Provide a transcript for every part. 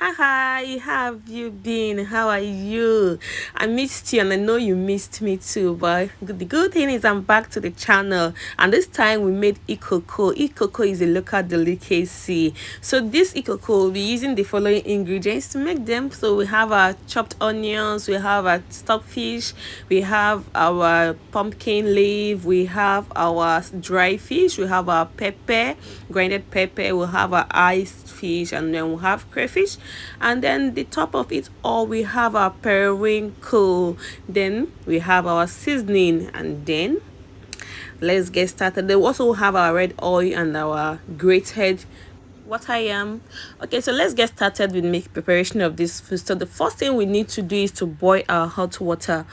Hi, how have you been? How are you? I missed you and I know you missed me too. But the good thing is I'm back to the channel, and this time we made Ikoko. Ikoko is a local delicacy. So this Ikoko will be using the following ingredients to make them. So we have our chopped onions, we have our stockfish, we have our pumpkin leaf, we have our dry fish, we have our pepper, grinded pepper, we have our iced fish, and then we have crayfish, and then the top of it all we have our periwinkle, then we have our seasoning, and then let's get started. They also have our red oil and our grated what I am. Okay, so let's get started with make preparation of this food. So the first thing we need to do is to boil our hot water.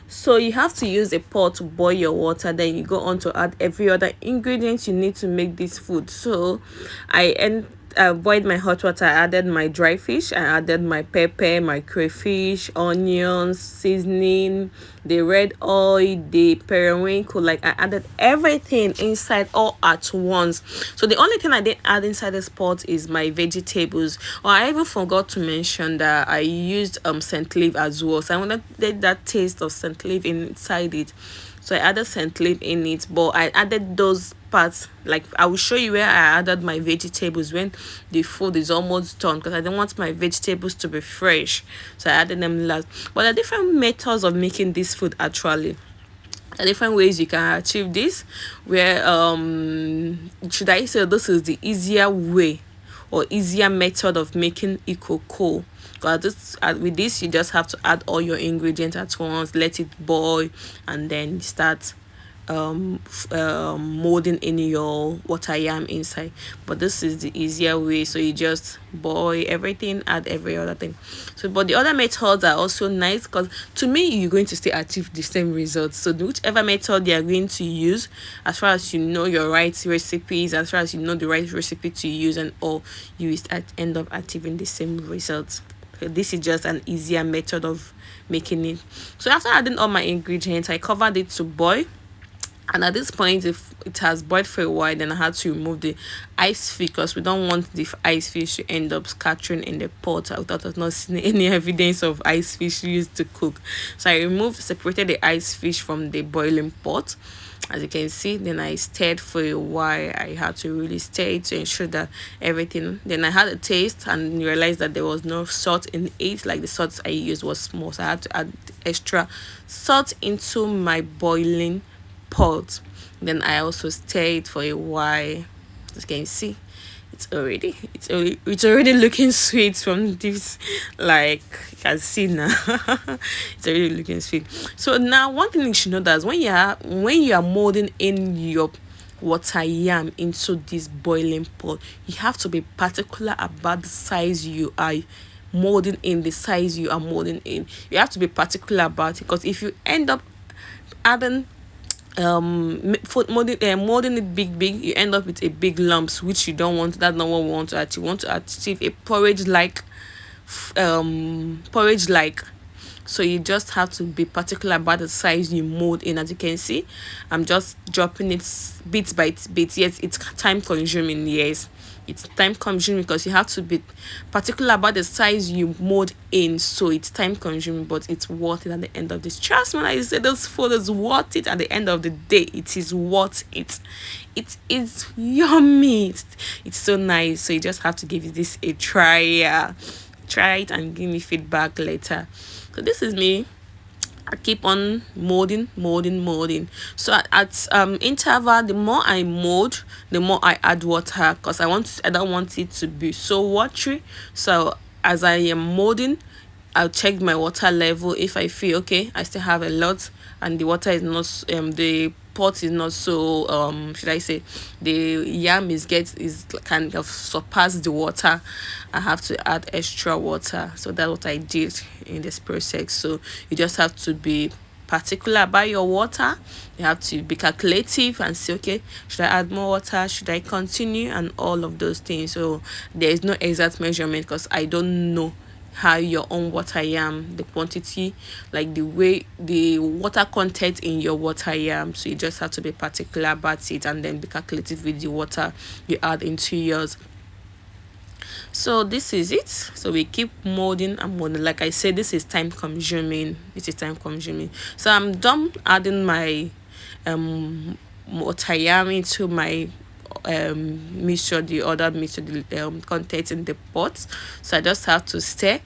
So you have to use a pot to boil your water, then you go on to add every other ingredient you need to make this food. So I boiled my hot water. I added my dry fish, I added my pepper, my crayfish, onions, seasoning, the red oil, the periwinkle. Like I added everything inside all at once. So the only thing I didn't add inside this pot is my vegetables. Or I even forgot to mention that I used scent leaf as well. So I wanted that taste of scent leaf inside it. So I added scent leaf in it, but I added those parts. Like I will show you where I added my vegetables when the food is almost done, because I don't want my vegetables to be fresh, so I added them last. But there are different methods of making this food actually. There are different ways you can achieve this, where should I say this is the easier way or easier method of making Ikoko. Because with this you just have to add all your ingredients at once, let it boil, and then start molding in your water yam inside. But this is the easier way, so you just boil everything, add every other thing. So but the other methods are also nice, because to me you're going to still achieve the same results. So whichever method you are going to use, as far as you know your right recipes, as far as you know the right recipe to use and all, you will end up achieving the same results. So this is just an easier method of making it. So after adding all my ingredients, I covered it to boil, and at this point if it has boiled for a while, then I had to remove the ice fish, because we don't want the ice fish to end up scattering in the pot. I thought I was not seeing any evidence of ice fish used to cook, so I separated the ice fish from the boiling pot. As you can see, then I stirred for a while. I had to really stir it to ensure that everything. Then I had a taste and realized that there was no salt in it. Like the salt I used was small, so I had to add extra salt into my boiling pot. Then I also stirred for a while. As you can see, it's already looking sweet from this. Like you can see now, it's already looking sweet. So now one thing you should know that when you are molding in your water yam into this boiling pot, you have to be particular about the size you are molding in, the size you are molding in. You have to be particular about it, because if you end up adding food molding it big, you end up with a big lumps, which you don't want. That's not what we want to achieve. We want to achieve a porridge like. So you just have to be particular about the size you mold in. As you can see, I'm just dropping it bit by bit. Yes, it's time consuming. Yes, it's time consuming, because you have to be particular about the size you mold in. So it's time consuming, but it's worth it at the end of this. Trust me when I say this food is worth it. At the end of the day, it is worth it. It is yummy. It's so nice. So you just have to give this a try. Try it and give me feedback later. So this is me. I keep on molding. So at interval, the more I mold, the more I add water, because I don't want it to be so watery. So as I am molding, I'll check my water level. If I feel okay, I still have a lot, and the water is not the pot is not so should I say the yam is kind of surpass the water, I have to add extra water. So that's what I did in this process. So you just have to be particular about your water. You have to be calculative and say, okay, should I add more water, should I continue, and all of those things. So there is no exact measurement, because I don't know how your own water yam, the quantity, like the way the water content in your water yam. So you just have to be particular about it, and then be calculative with the water you add into yours. So this is it. So we keep molding and molding. Like I said, this is time consuming. This is time consuming. So I'm done adding my motayami to my mixture, the other mixture, the content in the pot. So I just have to stir.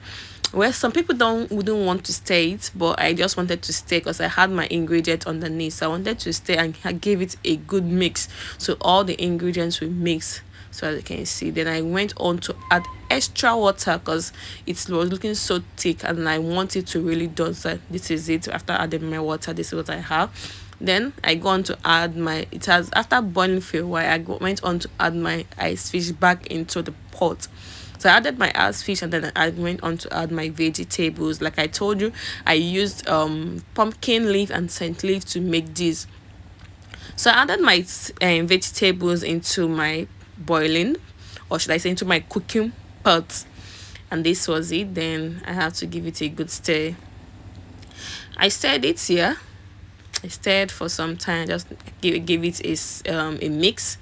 Well, some people don't wouldn't want to stir it, but I just wanted to stir because I had my ingredient underneath. So I wanted to stir and I gave it a good mix. So all the ingredients will mix. So as you can see, then I went on to add extra water because it was looking so thick and I want it to really done. So this is it. After adding my water, this is what I have. Then I go on to add my, it has, after boiling for a while, went on to add my ice fish back into the pot. So I added my ice fish and then I went on to add my vegetables. Like I told you, I used pumpkin leaf and scent leaf to make this. So I added my vegetables into my boiling, or should I say into my cooking pot, and this was it. Then I had to give it a good stir. I stirred it here. I stirred for some time, just give it a mix,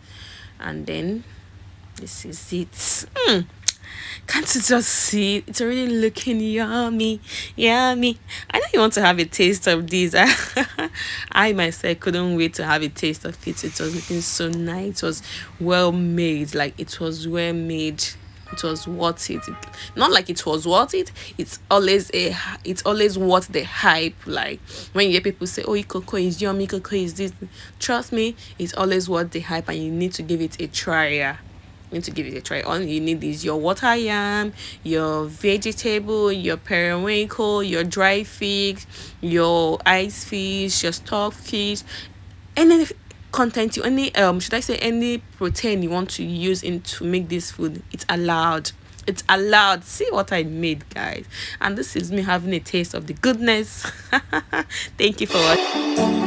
and then this is it. Can't you just see it? It's already looking yummy, yummy. I know you want to have a taste of this. I myself couldn't wait to have a taste of it. It was looking so nice. It was well made. Like it was well made. It was worth it. Not like it was worth it. It's always worth the hype. Like when you hear people say, "Oh, Ikoko is yummy, Ikoko is this." Trust me, it's always worth the hype, and you need to give it a try. Yeah. You need to give it a try. All you need is your water yam, your vegetable, your periwinkle, your dry figs, your ice fish, your stock fish, any content you any should I say any protein you want to use in to make this food. It's allowed. It's allowed. See what I made, guys. And this is me having a taste of the goodness. Thank you for watching.